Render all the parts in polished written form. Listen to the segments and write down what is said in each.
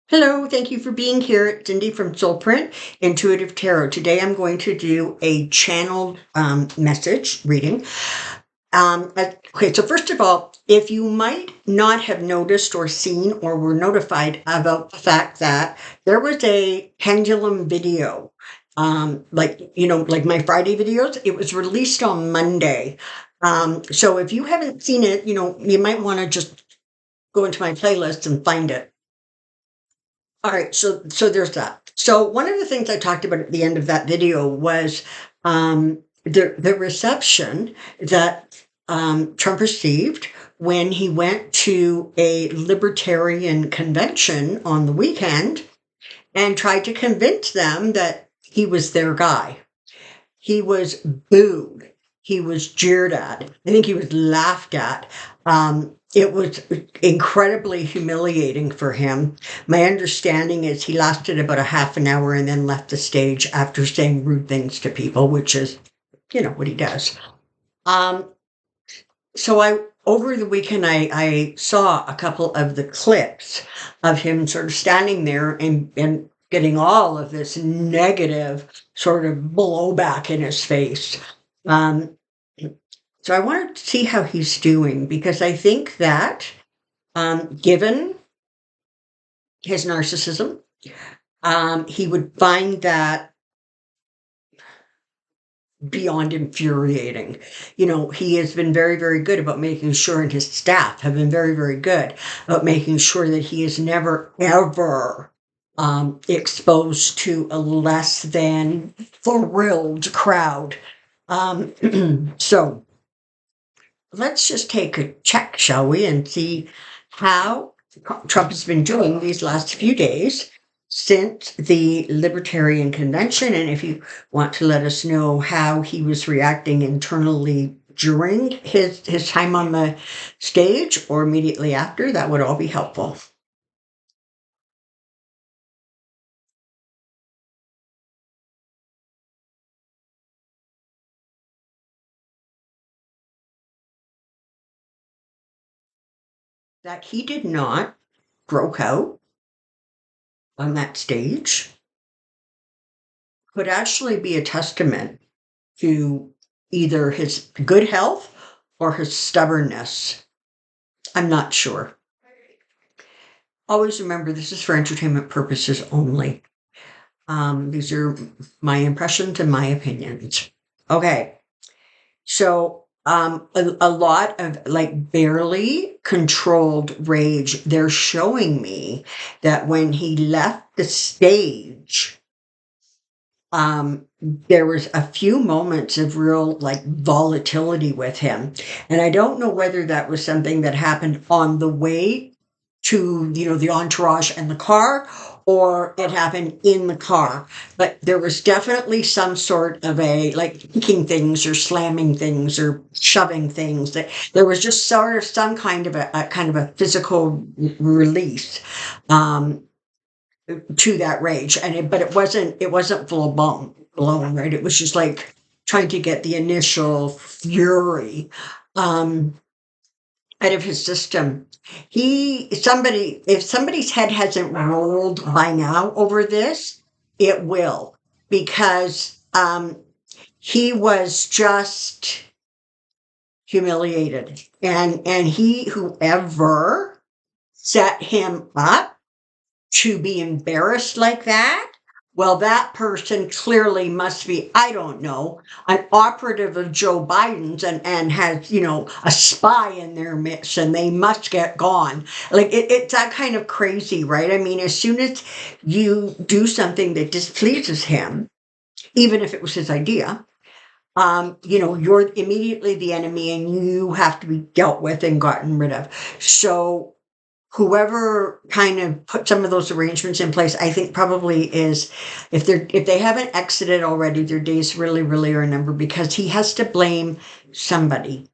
Hello, thank you for being here. It's Cyndy from Soulprint Intuitive Tarot. Today I'm going to do a channeled message reading. Okay, so first of all, if you might not have noticed or seen or were notified about the fact that there was a pendulum video, like my Friday videos, it was released on Monday. So if you haven't seen it, you might want to just go into my playlist and find it. All right, so there's that. So one of the things I talked about at the end of that video was the reception that Trump received when he went to a libertarian convention on the weekend and tried to convince them that he was their guy. He was booed. He was jeered at. I think he was laughed at. It was incredibly humiliating for him. My understanding is he lasted about a half an hour and then left the stage after saying rude things to people, which is, what he does. So over the weekend, I saw a couple of the clips of him sort of standing there and getting all of this negative sort of blowback in his face. Um, so I wanted to see how he's doing because I think that given his narcissism, he would find that beyond infuriating. He has been very, very good about making sure, and his staff have been very, very good about making sure that he is never, ever exposed to a less than thrilled crowd. So let's just take a check, shall we, and see how Trump has been doing these last few days since the Libertarian Convention. And if you want to let us know how he was reacting internally during his time on the stage or immediately after, that would all be helpful. That he did not broke out on that stage could actually be a testament to either his good health or his stubbornness. I'm not sure. Always remember this is for entertainment purposes only. These are my impressions and my opinions. Okay. So a lot of like barely controlled rage. They're showing me that when he left the stage, there was a few moments of real like volatility with him. And I don't know whether that was something that happened on the way to, the entourage and the car, or it happened in the car. But there was definitely some sort of a like kicking things or slamming things or shoving things. That there was just sort of some kind of a physical release. To that rage, but it wasn't full blown, right? It was just like trying to get the initial fury out of his system. If somebody's head hasn't rolled by now over this, it will, because he was just humiliated, and whoever set him up to be embarrassed like that, well, that person clearly must be, I don't know, an operative of Joe Biden's and has, a spy in their midst, and they must get gone. Like it's that kind of crazy, right? I mean, as soon as you do something that displeases him, even if it was his idea, you're immediately the enemy and you have to be dealt with and gotten rid of. So whoever kind of put some of those arrangements in place, I think probably is, if they haven't exited already, their days really, really are numbered, because he has to blame somebody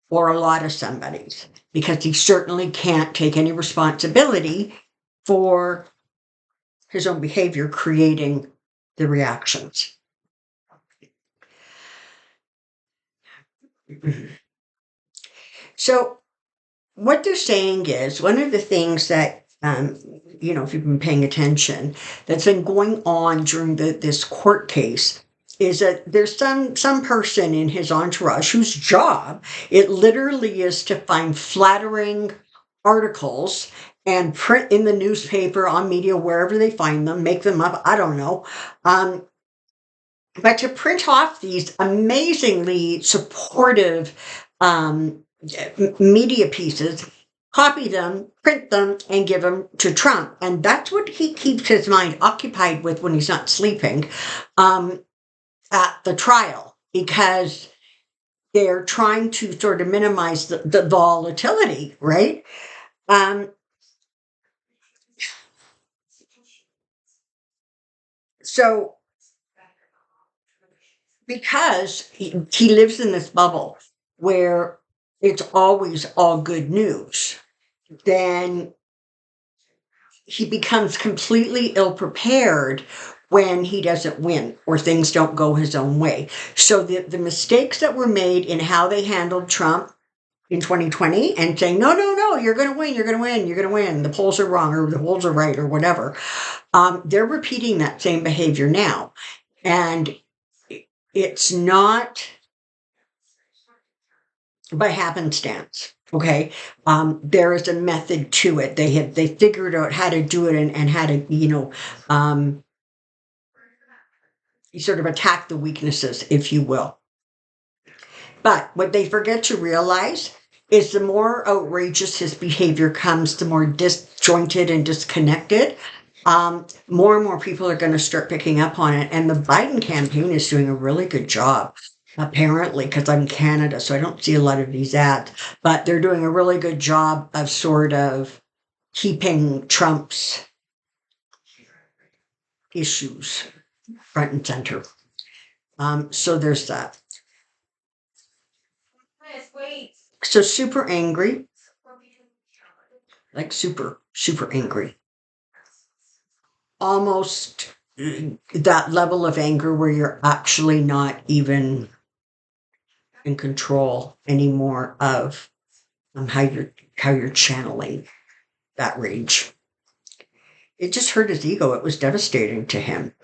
or a lot of somebody's, because he certainly can't take any responsibility for his own behavior creating the reactions. So what they're saying is, one of the things that if you've been paying attention, that's been going on during this court case is that there's some person in his entourage whose job it literally is to find flattering articles and print in the newspaper, on media, wherever they find them, make them up, I don't know. But to print off these amazingly supportive media pieces, copy them, print them, and give them to Trump. And that's what he keeps his mind occupied with when he's not sleeping at the trial, because they're trying to sort of minimize the volatility, right? So because he lives in this bubble where it's always all good news, then he becomes completely ill prepared when he doesn't win or things don't go his own way. So the mistakes that were made in how they handled Trump in 2020 and saying, no, you're going to win, you're going to win, you're going to win, the polls are wrong or the polls are right or whatever, they're repeating that same behavior now. And it's not by happenstance. Okay. There is a method to it. They figured out how to do it and how to, sort of attack the weaknesses, if you will. But what they forget to realize is the more outrageous his behavior comes, the more disjointed and disconnected, more and more people are going to start picking up on it. And the Biden campaign is doing a really good job, apparently, because I'm in Canada, so I don't see a lot of these ads, but they're doing a really good job of sort of keeping Trump's issues front and center. So there's that. So super angry, like super angry. Almost that level of anger where you're actually not even in control anymore of how you're channeling that rage. It just hurt his ego. It was devastating to him.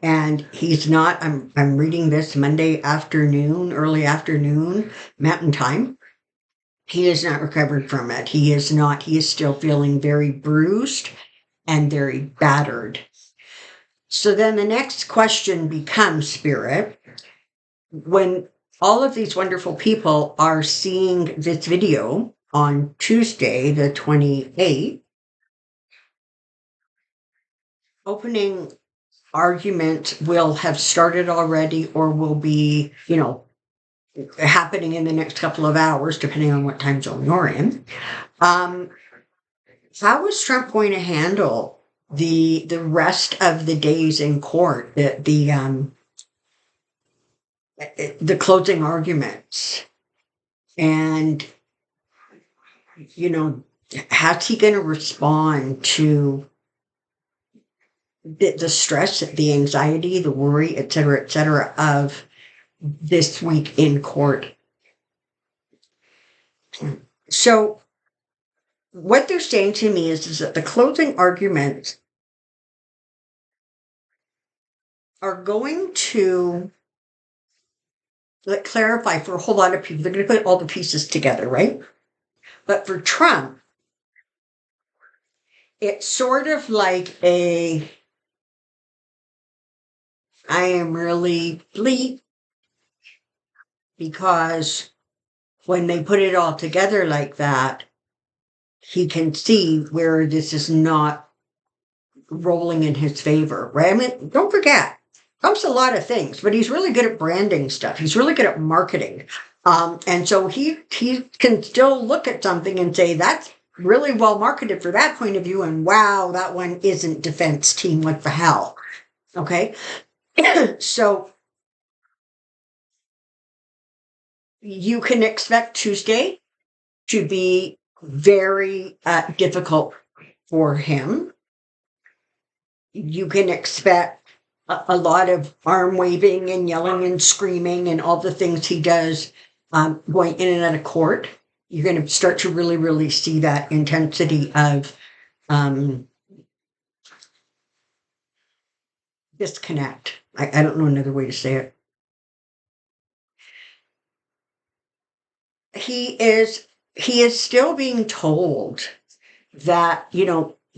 And he's not, I'm reading this Monday afternoon, early afternoon, Mountain Time. He is not recovered from it. He is still feeling very bruised and very battered. So then the next question becomes, Spirit, when all of these wonderful people are seeing this video on Tuesday, the 28th, opening argument will have started already or will be, happening in the next couple of hours, depending on what time zone you're in. How is Trump going to handle the rest of the days in court, the closing arguments? And, how's he going to respond to the stress, the anxiety, the worry, et cetera, of this week in court? So what they're saying to me is that the closing arguments are going to clarify for a whole lot of people. They're going to put all the pieces together, right? But for Trump, it's sort of like I am really bleak, because when they put it all together like that, he can see where this is not rolling in his favor, right? I mean, don't forget, Trump's a lot of things, but he's really good at branding stuff. He's really good at marketing. And so he can still look at something and say, that's really well marketed for that point of view. And wow, that one isn't defense team. What the hell? Okay. So you can expect Tuesday to be very difficult for him. You can expect a lot of arm waving and yelling and screaming and all the things he does going in and out of court. You're going to start to really, really see that intensity of um, disconnect. I don't know another way to say it. He is still being told that,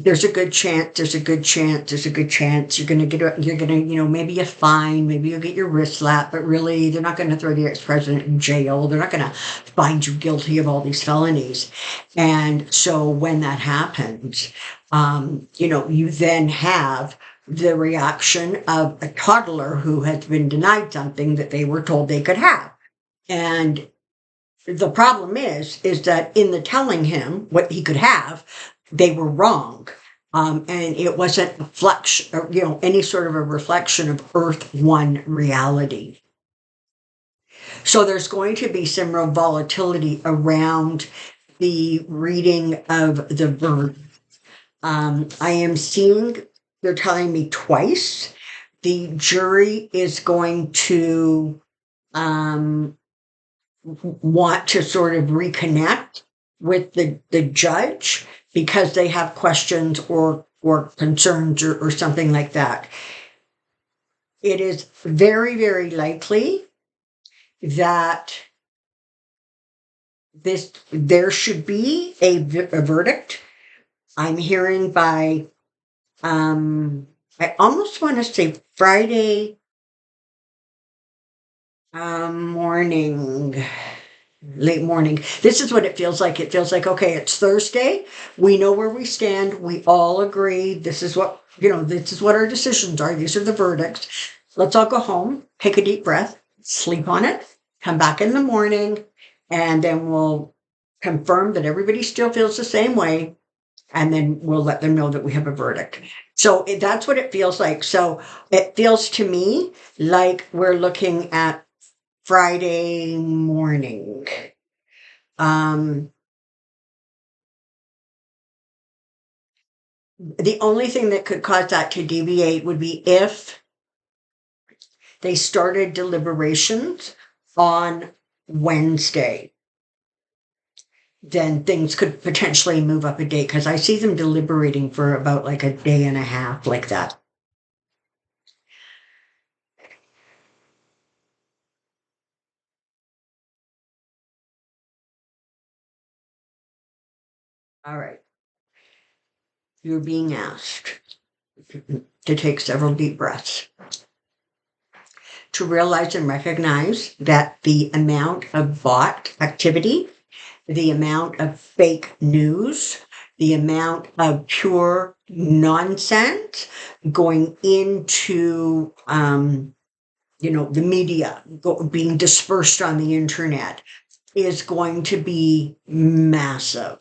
there's a good chance, there's a good chance, there's a good chance you're gonna, maybe a fine, maybe you'll get your wrist slapped, but really they're not gonna throw the ex-president in jail. They're not gonna find you guilty of all these felonies. And so when that happens, you then have the reaction of a toddler who has been denied something that they were told they could have. And the problem is that in the telling him what he could have, they were wrong. And it wasn't a reflection, or, any sort of a reflection of Earth One reality. So there's going to be some real volatility around the reading of the bird. I am seeing, they're telling me twice, the jury is going to want to sort of reconnect with the judge because they have questions or concerns or something like that. It is very, very likely that there should be a verdict. I'm hearing by I almost want to say Friday morning, late morning. This is what it feels like. It feels like, okay, it's Thursday. We know where we stand. We all agree. This is what, this is what our decisions are. These are the verdicts. Let's all go home, take a deep breath, sleep on it, come back in the morning, and then we'll confirm that everybody still feels the same way. And then we'll let them know that we have a verdict. So that's what it feels like. So it feels to me like we're looking at Friday morning. The only thing that could cause that to deviate would be if they started deliberations on Wednesday. Then things could potentially move up a day because I see them deliberating for about like a day and a half, like that. All right. You're being asked to take several deep breaths, to realize and recognize that the amount of bot activity, the amount of fake news, the amount of pure nonsense going into, the media, being dispersed on the internet is going to be massive.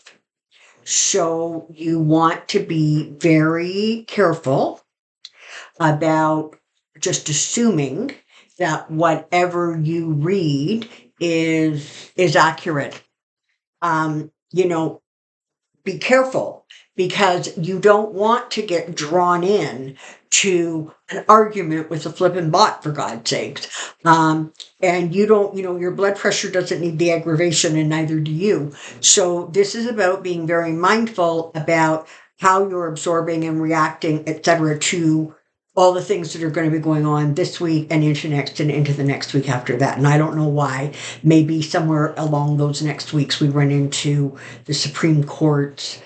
So you want to be very careful about just assuming that whatever you read is accurate. Be careful because you don't want to get drawn in to an argument with a flippin' bot, for God's sakes. And you don't, your blood pressure doesn't need the aggravation, and neither do you. So this is about being very mindful about how you're absorbing and reacting, etc., to all the things that are going to be going on this week and into next and into the next week after that. And I don't know why. Maybe somewhere along those next weeks we run into the Supreme Court's,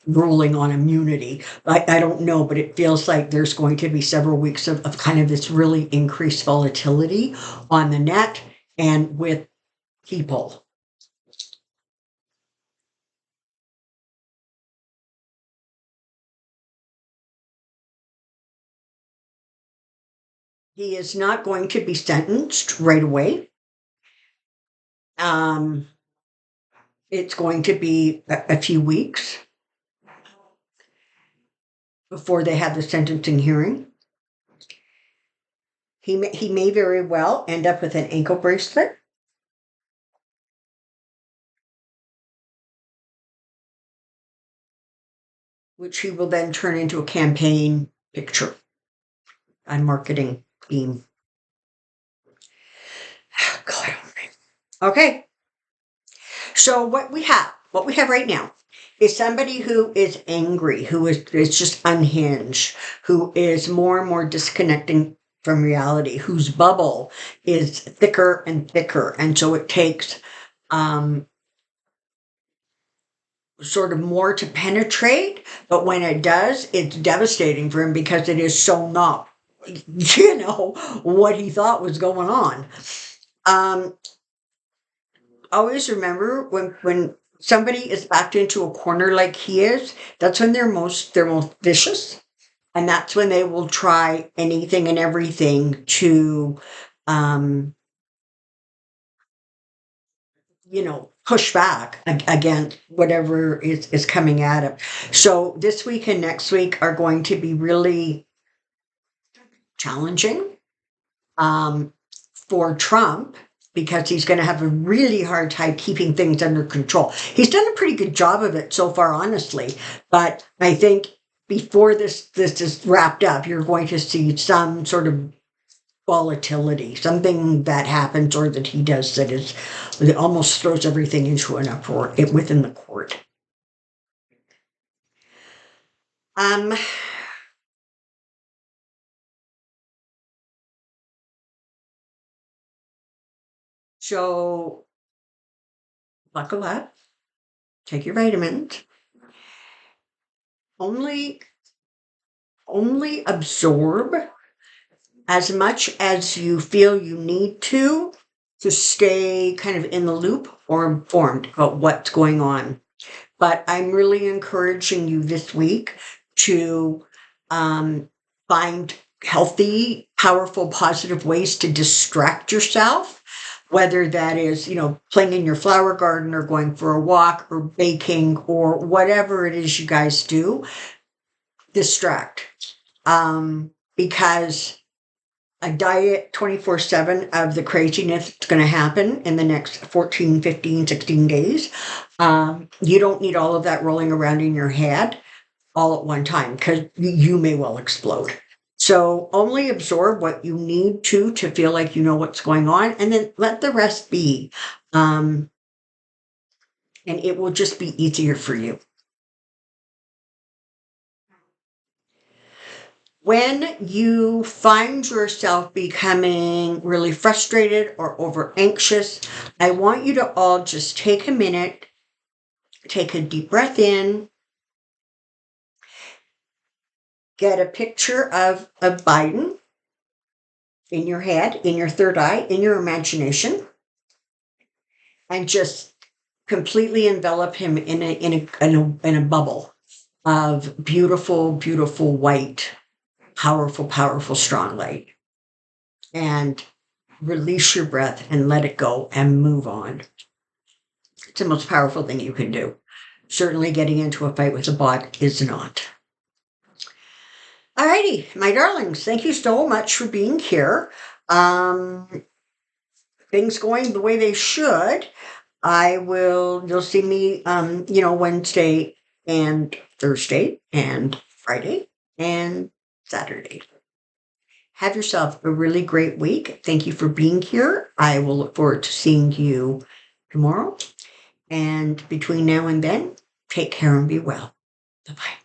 ruling on immunity. I don't know, but it feels like there's going to be several weeks of kind of this really increased volatility on the net and with people. He is not going to be sentenced right away. Um, it's going to be a few weeks before they have the sentencing hearing. He may very well end up with an ankle bracelet, which he will then turn into a campaign picture and marketing theme. God. Okay. So what we have right now is somebody who is angry, who is just unhinged, who is more and more disconnecting from reality, whose bubble is thicker and thicker. And so it takes sort of more to penetrate, but when it does, it's devastating for him because it is so not, what he thought was going on. Always remember when somebody is backed into a corner like he is, that's when they're most vicious, and that's when they will try anything and everything to um push back against whatever is coming at him. So this week and next week are going to be really challenging for Trump, because he's going to have a really hard time keeping things under control. He's done a pretty good job of it so far, honestly, but I think before this is wrapped up, you're going to see some sort of volatility, something that happens or that he does that almost throws everything into an uproar within the court. So buckle up, take your vitamins, only absorb as much as you feel you need to stay kind of in the loop or informed about what's going on. But I'm really encouraging you this week to find healthy, powerful, positive ways to distract yourself, whether that is, playing in your flower garden or going for a walk or baking or whatever it is you guys do. Distract. Because a diet 24/7 of the craziness that's going to happen in the next 14, 15, 16 days. You don't need all of that rolling around in your head all at one time, because you may well explode. So only absorb what you need to feel like you know what's going on, and then let the rest be. And it will just be easier for you. When you find yourself becoming really frustrated or over anxious, I want you to all just take a minute, take a deep breath in, get a picture of Biden in your head, in your third eye, in your imagination, and just completely envelop him in a bubble of beautiful, beautiful white, powerful, powerful, strong light. And release your breath and let it go and move on. It's the most powerful thing you can do. Certainly getting into a fight with a bot is not. Alrighty, my darlings, thank you so much for being here. Things going the way they should. You'll see me, Wednesday and Thursday and Friday and Saturday. Have yourself a really great week. Thank you for being here. I will look forward to seeing you tomorrow. And between now and then, take care and be well. Bye-bye.